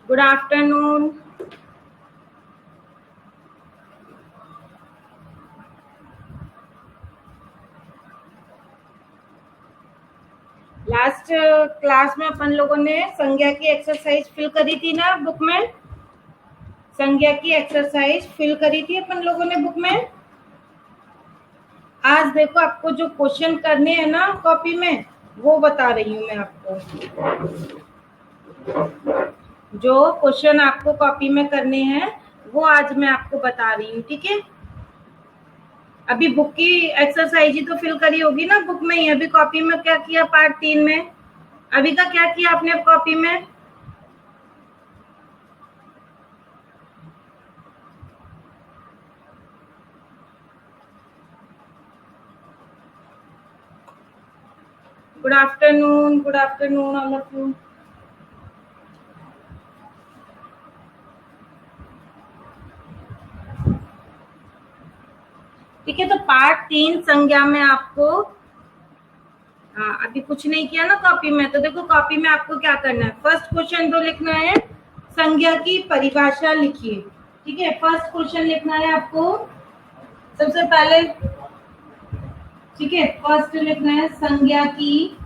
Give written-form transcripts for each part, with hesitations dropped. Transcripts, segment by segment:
Good afternoon. Last class में अपन लोगों ने संज्ञा की एक्सरसाइज फिल करी थी ना बुक में। संज्ञा की एक्सरसाइज फिल करी थी अपन लोगों ने बुक में। आज देखो आपको जो क्वेश्चन करने हैं ना कॉपी में, वो बता रही हूँ मैं आपको। जो क्वेश्चन आपको कॉपी में करने हैं वो आज मैं आपको बता रही हूँ, ठीक है। अभी बुक की एक्सरसाइज ही तो फिल करी होगी ना बुक में ही। अभी कॉपी में क्या किया पार्ट 3 में? अभी का क्या किया आपने कॉपी में? Good afternoon all of you. ठीक है, तो पार्ट 3 संज्ञा में आपको अभी कुछ नहीं किया ना कॉपी में। तो देखो कॉपी में आपको क्या करना है, फर्स्ट क्वेश्चन जो लिखना है संज्ञा की परिभाषा लिखिए। ठीक है, फर्स्ट क्वेश्चन लिखना है आपको सबसे पहले। ठीक है, फर्स्ट लिखना है संज्ञा की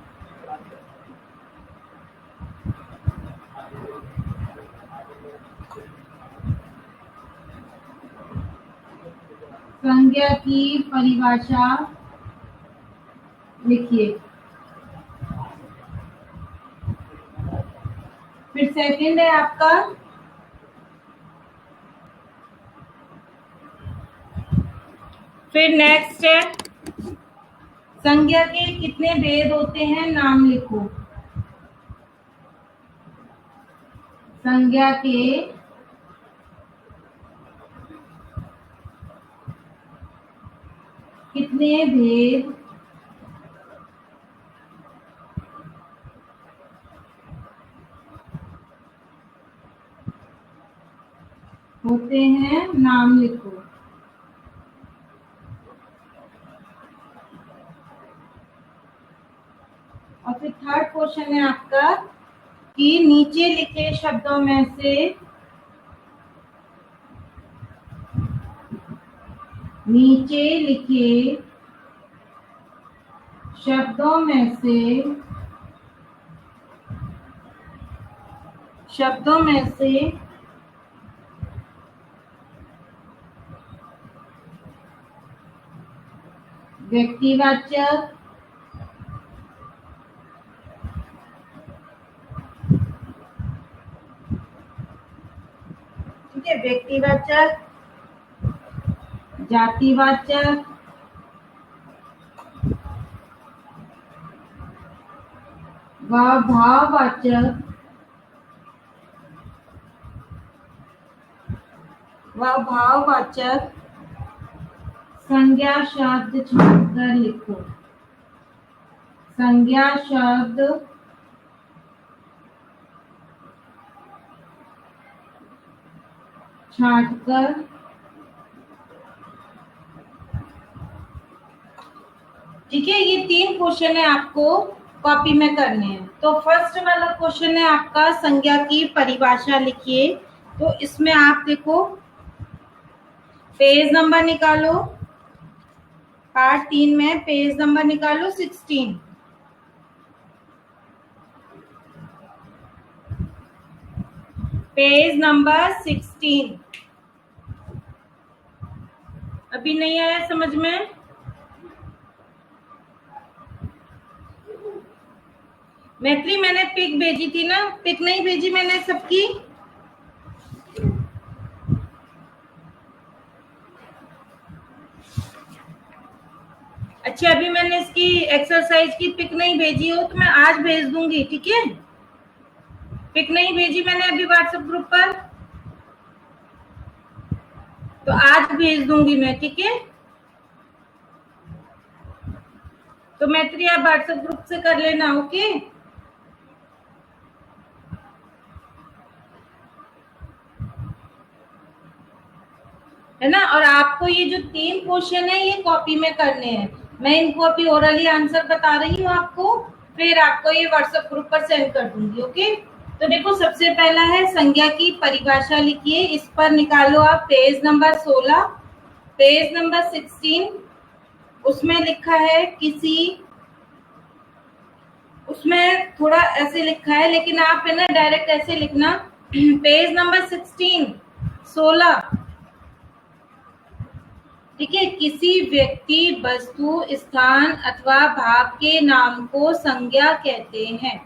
परिभाषा लिखिए। फिर सेकंड है आपका फिर नेक्स्ट है संज्ञा के कितने भेद होते हैं नाम लिखो। संज्ञा के कितने भेद होते हैं नाम लिखो। और फिर थर्ड क्वेश्चन है आपका कि नीचे लिखे शब्दों में से शब्दों में से व्यक्तिवाचक ठीक है, व्यक्तिवाचक, जातिवाचक, व भाववाचक संज्ञा शब्द छांटकर लिखो। संज्ञा शब्द छांटकर ठीक है। ये 3 क्वेश्चन है आपको कॉपी में करने हैं। तो फर्स्ट वाला क्वेश्चन है आपका संज्ञा की परिभाषा लिखिए। तो इसमें आप देखो पेज नंबर निकालो, पार्ट 3 में पेज नंबर निकालो 16। Page number 16। अभी नहीं आया समझ में? मैत्री मैंने पिक भेजी थी ना, पिक नहीं भेजी मैंने सबकी? अच्छा, अभी मैंने इसकी एक्सरसाइज की पिक नहीं भेजी हो तो मैं आज भेज दूंगी, ठीक है। पिक नहीं भेजी मैंने अभी व्हाट्सएप ग्रुप पर, तो आज भेज दूंगी मैं, ठीक है। तो मैत्री आप व्हाट्सएप ग्रुप से कर लेना, ओके। है ना। और आपको ये जो 3 क्वेश्चन है ये कॉपी में करने हैं। मैं इनको अभी ओरली आंसर बता रही हूँ आपको, फिर आपको ये व्हाट्सएप ग्रुप पर सेंड कर दूंगी, ओके। तो देखो सबसे पहला है संज्ञा की परिभाषा लिखिए। इस पर निकालो आप पेज नंबर 16, पेज नंबर 16। उसमें लिखा है किसी, उसमें थोड़ा ऐसे लिखा है लेकिन आप है ना डायरेक्ट ऐसे लिखना। पेज नंबर 16, ठीक है। किसी व्यक्ति, वस्तु, स्थान अथवा भाव के नाम को संज्ञा कहते हैं।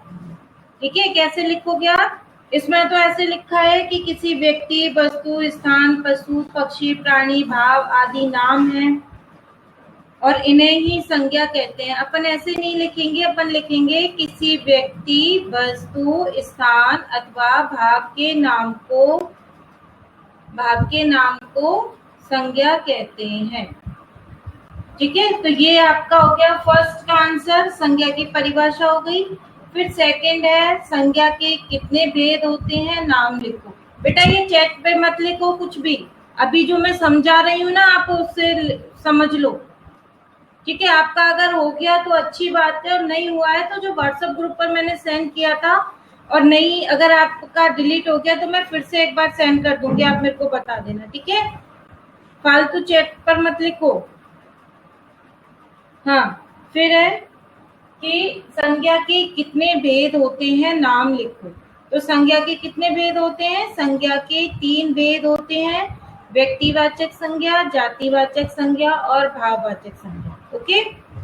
ठीक है, कैसे लिखोगे आप? इसमें तो ऐसे लिखा है कि किसी व्यक्ति, वस्तु, स्थान, पशु, पक्षी, प्राणी, भाव आदि नाम है और इन्हें ही संज्ञा कहते हैं। अपन ऐसे नहीं लिखेंगे, अपन लिखेंगे किसी व्यक्ति, वस्तु, स्थान अथवा भाव के नाम को संज्ञा कहते हैं। ठीक है, तो ये आपका हो गया फर्स्ट का आंसर, संज्ञा की परिभाषा हो गई। फिर सेकंड है संज्ञा के कितने भेद होते हैं, नाम लिखो। बेटा ये चैट पे मत लिखो कुछ भी, अभी जो मैं समझा रही हूँ ना आप उससे समझ लो। ठीक है, आपका अगर हो गया तो अच्छी बात है, और नहीं हुआ है तो जो व्हाट्सएप ग्रुप पर मैंने सेंड किया था, और नहीं अगर आपका डिलीट हो गया तो मैं फिर से एक बार सेंड कर दूंगी, आप मेरे को बता देना। ठीक है, फालतू चैट पर मत लिखो। हाँ, फिर है कि संज्ञा के कितने भेद होते हैं, नाम लिखो। तो संज्ञा के कितने भेद होते हैं? संज्ञा के 3 भेद होते हैं, व्यक्तिवाचक संज्ञा, जातिवाचक संज्ञा और भाववाचक संज्ञा। ओके,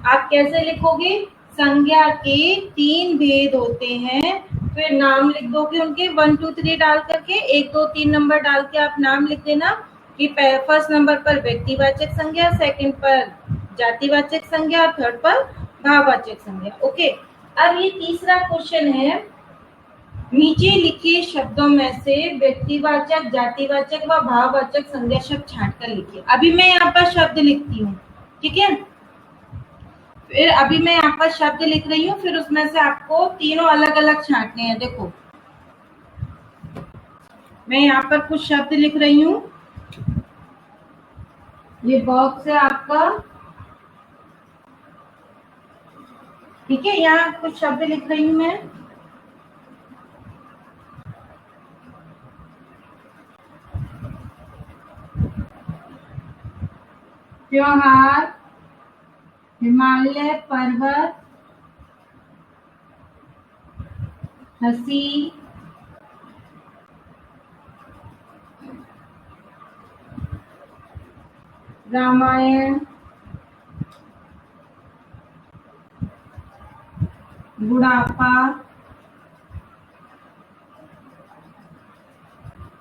आप कैसे लिखोगे? संज्ञा के 3 भेद होते हैं, फिर नाम लिख दोगे उनके 1 2 3 डाल करके, 1 2 3 नंबर डाल के आप नाम लिख देना कि फर्स्ट नंबर पर व्यक्तिवाचक संज्ञा, सेकंड पर जातिवाचक संज्ञा और थर्ड पर भाववाचक संज्ञा। ओके, अब ये तीसरा क्वेश्चन है, नीचे लिखे शब्दों में से व्यक्तिवाचक, जातिवाचक व भाववाचक संज्ञा शब्द छांट कर लिखिए। अभी मैं यहाँ पर शब्द लिखती हूँ, ठीक है। फिर अभी मैं यहाँ पर शब्द लिख रही हूँ, फिर उसमें से आपको तीनों अलग अलग छांटने हैं। देखो मैं यहाँ पर कुछ शब्द लिख रही हूँ, ये बॉक्स है आपका, ठीक है। यहाँ कुछ शब्द लिख रही हूँ मैं। त्योहार, हिमालय पर्वत, हंसी, रामायण, बुढ़ापा,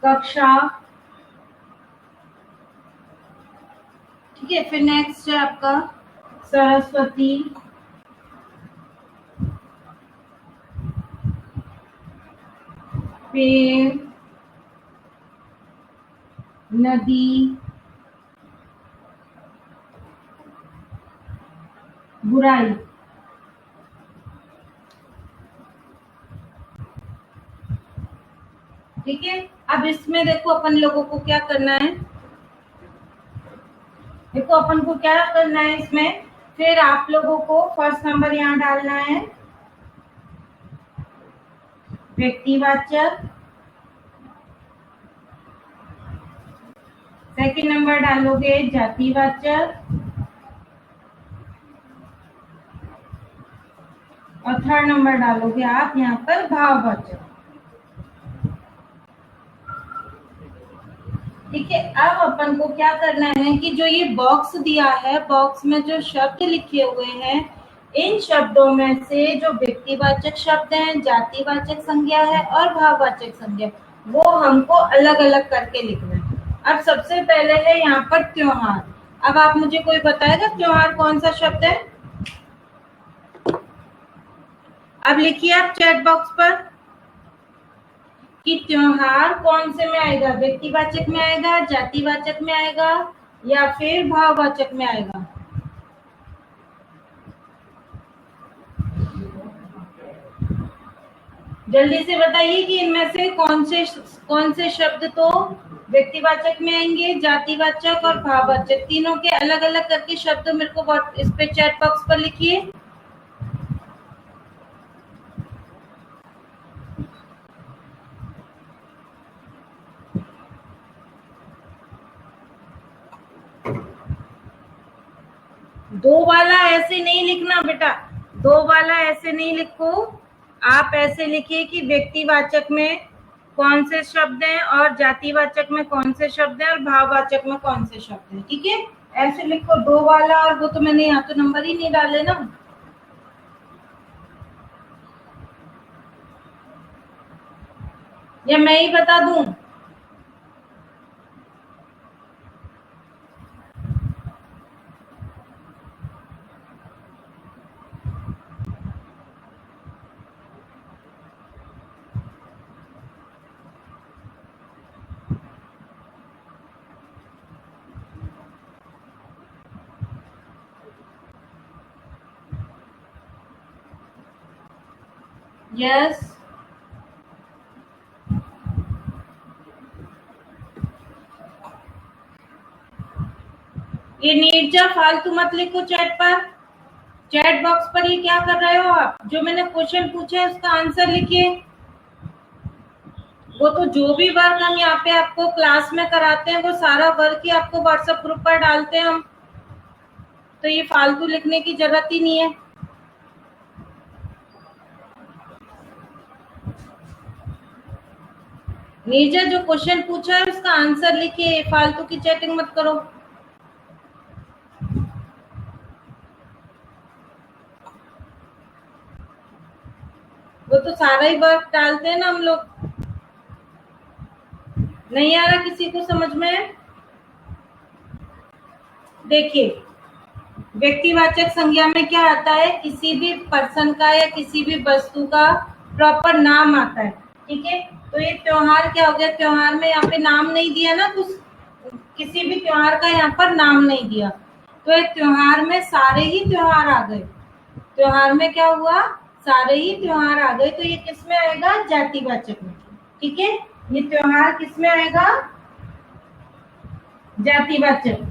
कक्षा, ठीक है। फिर नेक्स्ट है आपका सरस्वती, पेड़, नदी, बुराई। ठीक है, अब इसमें देखो अपन लोगों को क्या करना है, देखो अपन को क्या करना है इसमें। फिर आप लोगों को फर्स्ट नंबर यहाँ डालना है व्यक्तिवाचक, सेकंड नंबर डालोगे जातिवाचक और थर्ड नंबर डालोगे आप यहाँ पर भाववाचक। ठीक है, अब अपन को क्या करना है कि जो ये बॉक्स दिया है, बॉक्स में जो शब्द लिखे हुए हैं, इन शब्दों में से जो व्यक्तिवाचक शब्द हैं, जातिवाचक संज्ञा है और भाववाचक संज्ञा, वो हमको अलग अलग करके लिखना है। अब सबसे पहले है यहाँ पर त्योहार। अब आप मुझे कोई बताएगा त्योहार कौन सा शब्द है? अब लिखिए आप चैट बॉक्स पर कि त्योहार कौन से में आएगा, व्यक्तिवाचक में आएगा, जातिवाचक में आएगा या फिर भाववाचक में आएगा? जल्दी से बताइए कि इनमें से कौन से शब्द तो व्यक्तिवाचक में आएंगे, जातिवाचक और भाववाचक, तीनों के अलग अलग करके शब्द मेरे को इस पे चैट बॉक्स पर लिखिए। दो वाला ऐसे नहीं लिखना बेटा, दो वाला ऐसे नहीं लिखो, आप ऐसे लिखिए कि व्यक्तिवाचक में कौन से शब्द हैं और जातिवाचक में कौन से शब्द हैं और भाववाचक में कौन से शब्द हैं, ठीक है। ऐसे लिखो दो वाला, और वो तो मैंने यहाँ तो नंबर ही नहीं डाले ना। या मैं ही बता दूं? यस, ये नीरजा फालतू मत लिखो चैट पर, चैट बॉक्स पर। ये क्या कर रहे हो आप? जो मैंने क्वेश्चन पूछा है उसका आंसर लिखिए। वो तो जो भी वर्क हम यहाँ पे आपको क्लास में कराते हैं वो सारा वर्क ही आपको व्हाट्सएप ग्रुप पर डालते हैं हम, तो ये फालतू लिखने की जरूरत ही नहीं है। नीरजा जो क्वेश्चन पूछा है उसका आंसर लिखिए, फालतू की चैटिंग मत करो। वो तो सारा ही वर्क डालते हैं ना हम लोग। नहीं आ रहा किसी को समझ में? देखिए, व्यक्तिवाचक संज्ञा में क्या आता है, किसी भी पर्सन का या किसी भी वस्तु का प्रॉपर नाम आता है, ठीक है। तो ये त्योहार क्या हो गया, त्योहार में यहाँ पे नाम नहीं दिया ना, कुछ किसी भी त्योहार का यहाँ पर नाम नहीं दिया, तो एक त्योहार में सारे ही त्योहार आ गए। त्योहार में क्या हुआ, सारे ही त्योहार आ गए, तो ये किस में आएगा, जातिवाचक में, ठीक है। ये त्योहार किस में आएगा, जातिवाचक।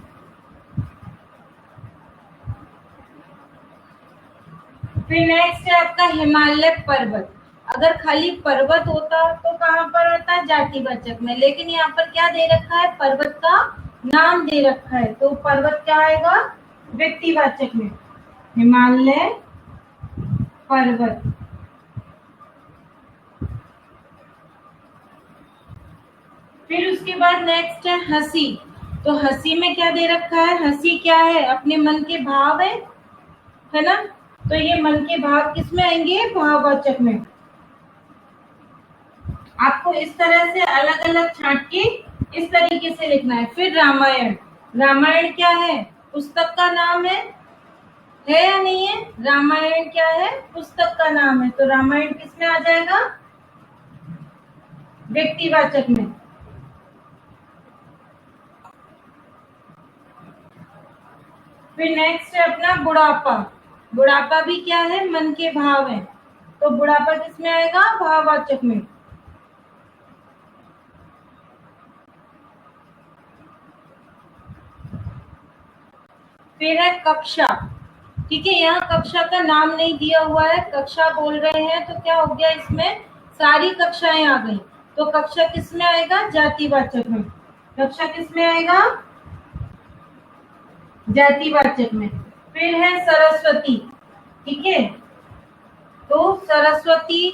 फिर नेक्स्ट है आपका हिमालय पर्वत। अगर खाली पर्वत होता तो कहाँ पर आता, जातिवाचक में, लेकिन यहाँ पर क्या दे रखा है, पर्वत का नाम दे रखा है, तो पर्वत क्या आएगा, व्यक्तिवाचक में, हिमालय पर्वत। फिर उसके बाद नेक्स्ट है हंसी। तो हंसी में क्या दे रखा है, हंसी क्या है, अपने मन के भाव है ना, तो ये मन के भाव किस में आएंगे, भाववाचक में। आपको इस तरह से अलग अलग छांट के इस तरीके से लिखना है। फिर रामायण, रामायण क्या है, पुस्तक का नाम है या नहीं है, रामायण क्या है, पुस्तक का नाम है, तो रामायण किस में आ जाएगा, व्यक्तिवाचक में। फिर नेक्स्ट है अपना बुढ़ापा। बुढ़ापा भी क्या है, मन के भाव है, तो बुढ़ापा किस में आएगा, भाववाचक में। फिर है कक्षा, ठीक है, यहाँ कक्षा का नाम नहीं दिया हुआ है, कक्षा बोल रहे हैं, तो क्या हो गया, इसमें सारी कक्षाएं आ गई, तो कक्षा किस में आएगा, जातिवाचक में। कक्षा किस में आएगा, जातिवाचक में। फिर है सरस्वती, ठीक है, तो सरस्वती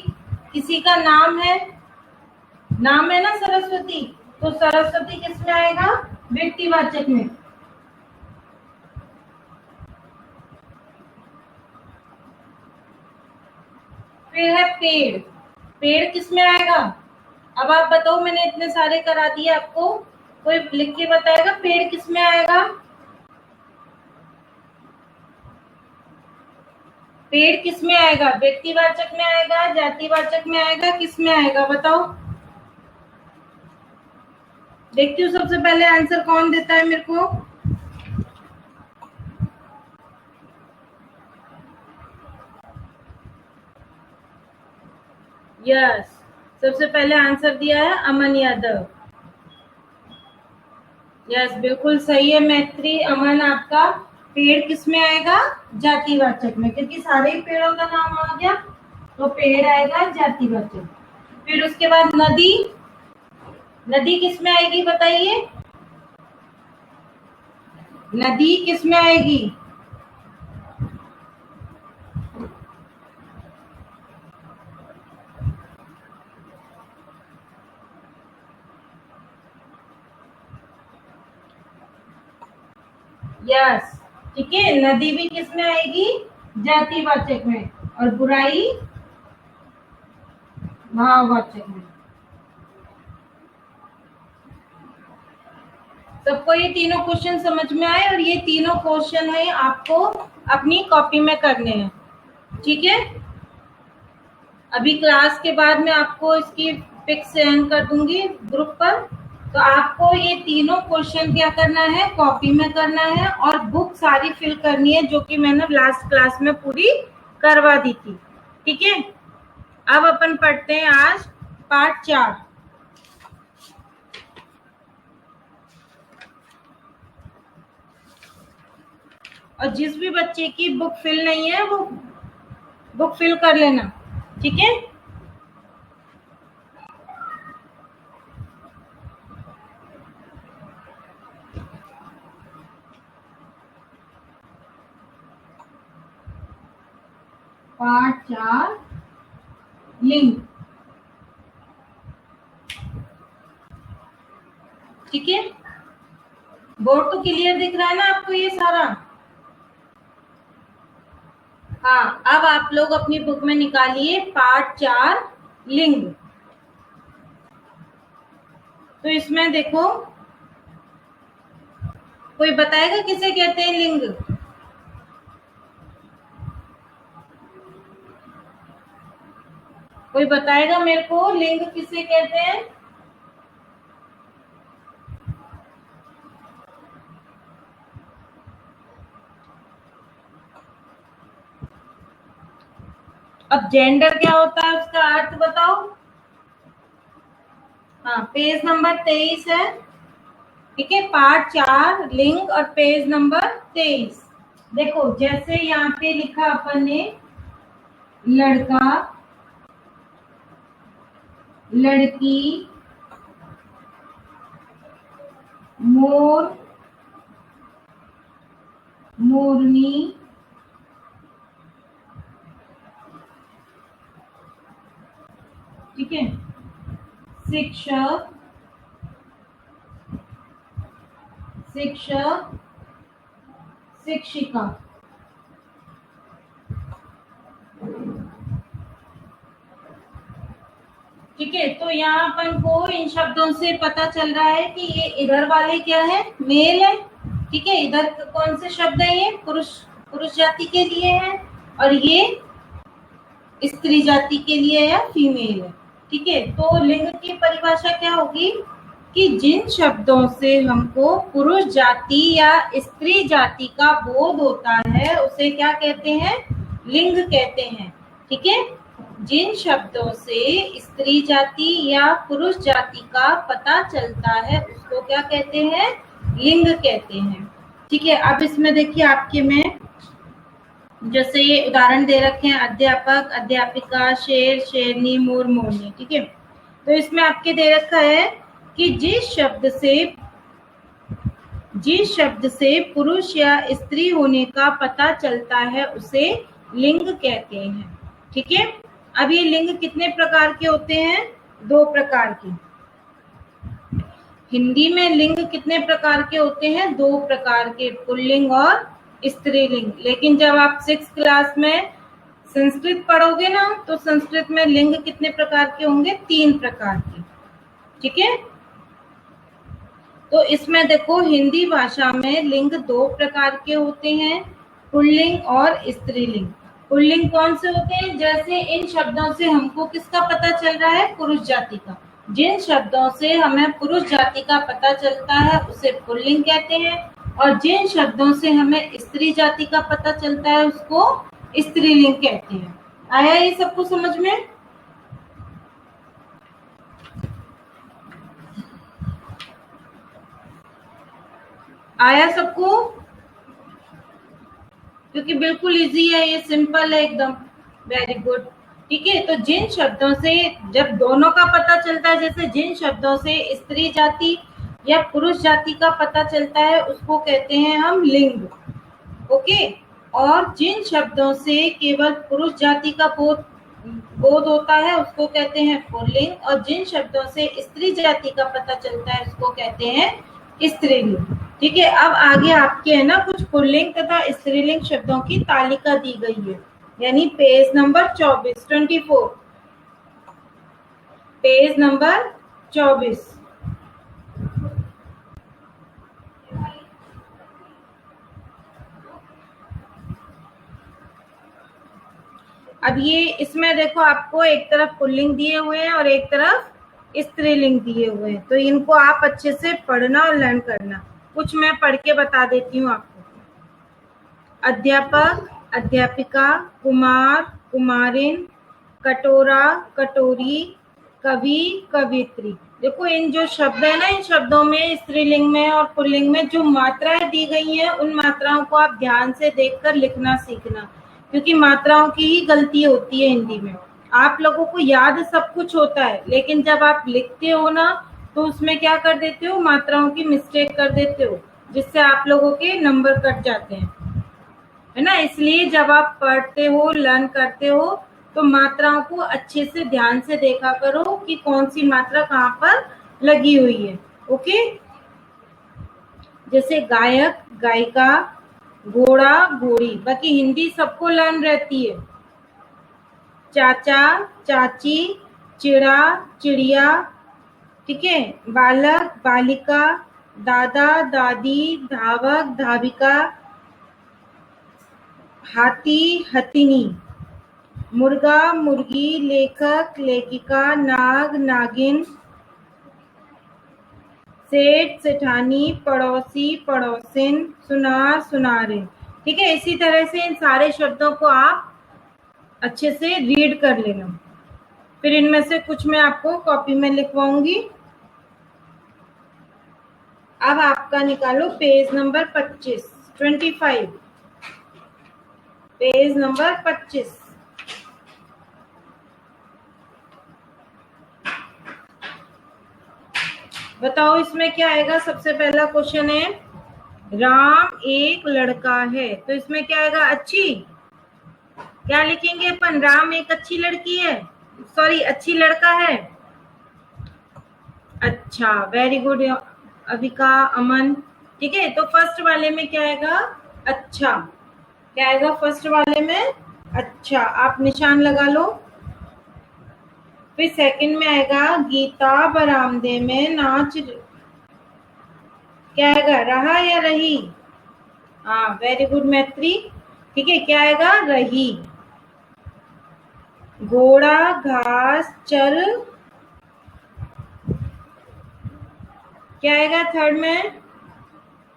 किसी का नाम है ना सरस्वती, तो सरस्वती किस में आएगा, व्यक्तिवाचक में। फिर है पेड़, पेड़ किस में आएगा, अब आप बताओ, मैंने इतने सारे करा दिए आपको, कोई लिख के बताएगा पेड़ किस में आएगा। पेड़ किस में आएगा, व्यक्तिवाचक में आएगा, जातिवाचक में आएगा, किस में आएगा, बताओ। देखती हूँ सबसे पहले आंसर कौन देता है मेरे को। यस, सबसे पहले आंसर दिया है अमन यादव। यस, बिल्कुल सही है मैत्री अमन आपका। पेड़ किस में आएगा, जातिवाचक में, क्योंकि सारे ही पेड़ों का नाम आ गया, तो पेड़ आएगा जातिवाचक। फिर उसके बाद नदी, नदी किस में आएगी बताइए, नदी किस में आएगी, यस, ठीक है। नदी भी किस में आएगी? जातिवाचक में। और बुराई भाववाचक में। सबको ये तीनों क्वेश्चन समझ में आए? और ये तीनों क्वेश्चन है आपको अपनी कॉपी में करने हैं, ठीक है। अभी क्लास के बाद मैं आपको इसकी पिक सेंड कर दूंगी ग्रुप पर। तो आपको ये तीनों क्वेश्चन क्या करना है? कॉपी में करना है और बुक सारी फिल करनी है, जो कि मैंने लास्ट क्लास में पूरी करवा दी थी, ठीक है। अब अपन पढ़ते हैं आज पार्ट 4। और जिस भी बच्चे की बुक फिल नहीं है वो बुक फिल कर लेना, ठीक है। पार्ट 4 लिंग, ठीक है। बोर्ड तो क्लियर दिख रहा है ना आपको ये सारा? हाँ, अब आप लोग अपनी बुक में निकालिए पार्ट 4 लिंग। तो इसमें देखो, कोई बताएगा किसे कहते हैं लिंग? कोई बताएगा मेरे को लिंग किसे कहते हैं? अब जेंडर क्या होता है उसका अर्थ बताओ। हाँ, पेज नंबर 23 है, ठीक है। पार्ट 4 लिंग और पेज नंबर 23। देखो जैसे यहाँ पे लिखा अपन ने, लड़का, लड़की, मोर, मोरनी, ठीक है। शिक्षक, शिक्षक, शिक्षिका, ठीक है। तो यहाँ अपन को इन शब्दों से पता चल रहा है कि ये इधर वाले क्या है? मेल है, ठीक है। इधर कौन से शब्द है? ये पुरुष जाति के लिए है, और ये स्त्री जाति के लिए या फीमेल है, ठीक है। तो लिंग की परिभाषा क्या होगी कि जिन शब्दों से हमको पुरुष जाति या स्त्री जाति का बोध होता है उसे क्या कहते हैं? लिंग कहते हैं, ठीक है। जिन शब्दों से स्त्री जाति या पुरुष जाति का पता चलता है उसको क्या कहते हैं? लिंग कहते हैं, ठीक है। अब इसमें देखिए आपके में जैसे ये उदाहरण दे रखे हैं, अध्यापक, अध्यापिका, शेर, शेरनी, मोर, मोरनी, ठीक है। तो इसमें आपके दे रखा है कि जिस शब्द से पुरुष या स्त्री होने का पता चलता है उसे लिंग कहते हैं, ठीक है। अब ये लिंग कितने प्रकार के होते हैं? 2 प्रकार के। हिंदी में लिंग कितने प्रकार के होते हैं? 2 प्रकार के, पुल्लिंग और स्त्रीलिंग। लेकिन जब आप 6th क्लास में संस्कृत पढ़ोगे ना, तो संस्कृत में लिंग कितने प्रकार के होंगे? 3 प्रकार के, ठीक है। तो इसमें देखो हिंदी भाषा में लिंग 2 प्रकार के होते हैं, पुल्लिंग और स्त्रीलिंग। पुल्लिंग कौन से होते हैं? जैसे इन शब्दों से हमको किसका पता चल रहा है? पुरुष जाति का। जिन शब्दों से हमें पुरुष जाति का पता चलता है उसे पुल्लिंग कहते हैं, और जिन शब्दों से हमें स्त्री जाति का पता चलता है उसको स्त्रीलिंग कहते हैं। आया ये सबको समझ में? आया सबको? क्योंकि बिल्कुल इजी है, ये सिंपल है एकदम। वेरी गुड, ठीक है। तो जिन शब्दों से जब दोनों का पता चलता है, जैसे जिन शब्दों से स्त्री जाति या पुरुष जाति का पता चलता है उसको कहते हैं हम लिंग, ओके। और जिन शब्दों से केवल पुरुष जाति का बोध होता है उसको कहते हैं पुल्लिंग, और जिन शब्दों से स्त्री जाति का पता चलता है उसको कहते हैं स्त्रीलिंग, ठीक है, अब आगे आपके है ना कुछ पुल्लिंग तथा स्त्रीलिंग शब्दों की तालिका दी गई है, यानी पेज नंबर 24 पेज नंबर 24। अब ये इसमें देखो आपको एक तरफ पुल्लिंग दिए हुए हैं और एक तरफ स्त्रीलिंग दिए हुए हैं, तो इनको आप अच्छे से पढ़ना और लर्न करना। कुछ मैं पढ़ के बता देती हूँ आपको। अध्यापक, अध्यापिका, कुमार, कुमारिन, कटोरा, कटोरी, कवि, कवित्री। देखो इन जो शब्द है ना, इन शब्दों में स्त्रीलिंग में और पुल्लिंग में जो मात्राएं दी गई हैं, उन मात्राओं को आप ध्यान से देखकर लिखना सीखना, क्योंकि मात्राओं की ही गलती होती है हिंदी में। आप लोगों को याद सब कुछ होता है, लेकिन जब आप लिखते हो ना तो उसमें क्या कर देते हो, मात्राओं की मिस्टेक कर देते हो, जिससे आप लोगों के नंबर कट जाते हैं, है ना। इसलिए जब आप पढ़ते हो, लर्न करते हो, तो मात्राओं को अच्छे से ध्यान से देखा करो कि कौन सी मात्रा कहाँ पर लगी हुई है। ओके, जैसे गायक, गायिका, घोड़ा, घोड़ी, बाकी हिंदी सबको लर्न रहती है। चाचा, चाची, चिड़ा, चिड़िया, ठीक है। बालक, बालिका, दादा, दादी, धावक, धाविका, हाथी, हथिनी, मुर्गा, मुर्गी, लेखक, लेखिका, नाग, नागिन, सेठ, सेठानी, पड़ोसी, पड़ोसिन, सुनार, सुनारिन। ठीक है, इसी तरह से इन सारे शब्दों को आप अच्छे से रीड कर लेना। फिर इनमें से कुछ मैं आपको कॉपी में लिखवाऊंगी। अब आपका निकालो पेज नंबर 25 पेज नंबर 25। बताओ इसमें क्या आएगा। सबसे पहला क्वेश्चन है, राम एक लड़का है, तो इसमें क्या आएगा, अच्छी। क्या लिखेंगे अपन, राम एक अच्छी लड़की है, सॉरी अच्छी लड़का है। अच्छा, वेरी गुड अविका, अमन। ठीक है, तो फर्स्ट वाले में क्या आएगा, अच्छा। क्या आएगा फर्स्ट वाले में, अच्छा, आप निशान लगा लो। फिर सेकंड में आएगा, गीता बरामदे में नाच, क्या आएगा, रहा या रही। हाँ, वेरी गुड मैत्री। ठीक है, क्या आएगा, रही। घोड़ा घास चर, क्या आएगा थर्ड में।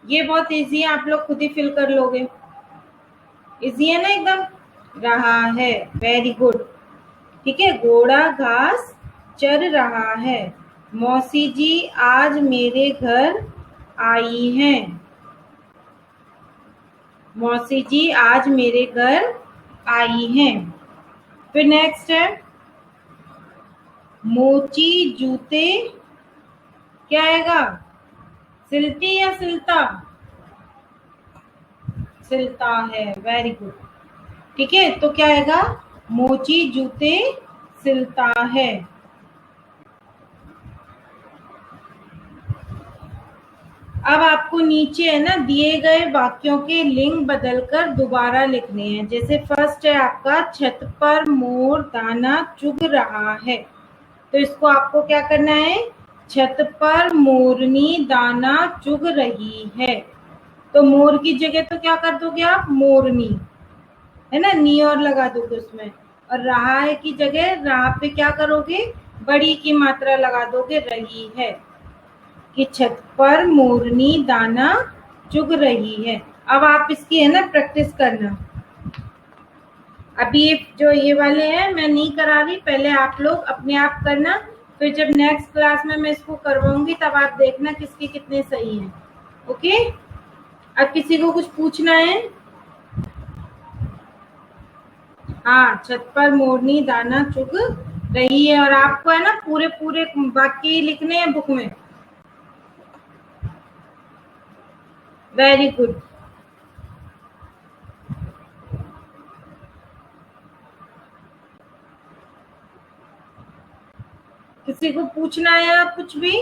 ये बहुत इजी है, आप लोग खुद ही फिल कर लोगे, इजी है ना एकदम। रहा है, वेरी गुड। ठीक है, घोड़ा घास चर रहा है। मौसी जी आज मेरे घर आई हैं, मौसी जी आज मेरे घर आई हैं। फिर नेक्स्ट है, मोची जूते, क्या आएगा, सिलती या सिलता, सिलता है, वेरी गुड। ठीक है, तो क्या आएगा, मोची जूते सिलता है। अब आपको नीचे है ना दिए गए वाक्यों के लिंग बदलकर दोबारा लिखने हैं। जैसे फर्स्ट है आपका, छत पर मोर दाना चुग रहा है, तो इसको आपको क्या करना है, छत पर मोरनी दाना चुग रही है, तो मोर की जगह तो क्या कर दोगे आप, मोरनी, है ना, नी और लगा दोगे उसमें। और रहा है की जगह रहा पे क्या करोगे, बड़ी की मात्रा लगा दोगे, रही है, कि छत पर मोरनी दाना चुग रही है। अब आप इसकी है ना प्रैक्टिस करना। अभी जो ये वाले हैं मैं नहीं करा रही, पहले आप लोग अपने आप करना, फिर जब नेक्स्ट क्लास में मैं इसको करवाऊंगी तब आप देखना किसके कितने सही हैं। ओके, अब किसी को कुछ पूछना है। हाँ, छत पर मोरनी दाना चुग रही है, और आपको है ना पूरे पूरे वाक्य लिखने हैं बुक में। Very good. किसी को पूछना है या कुछ भी।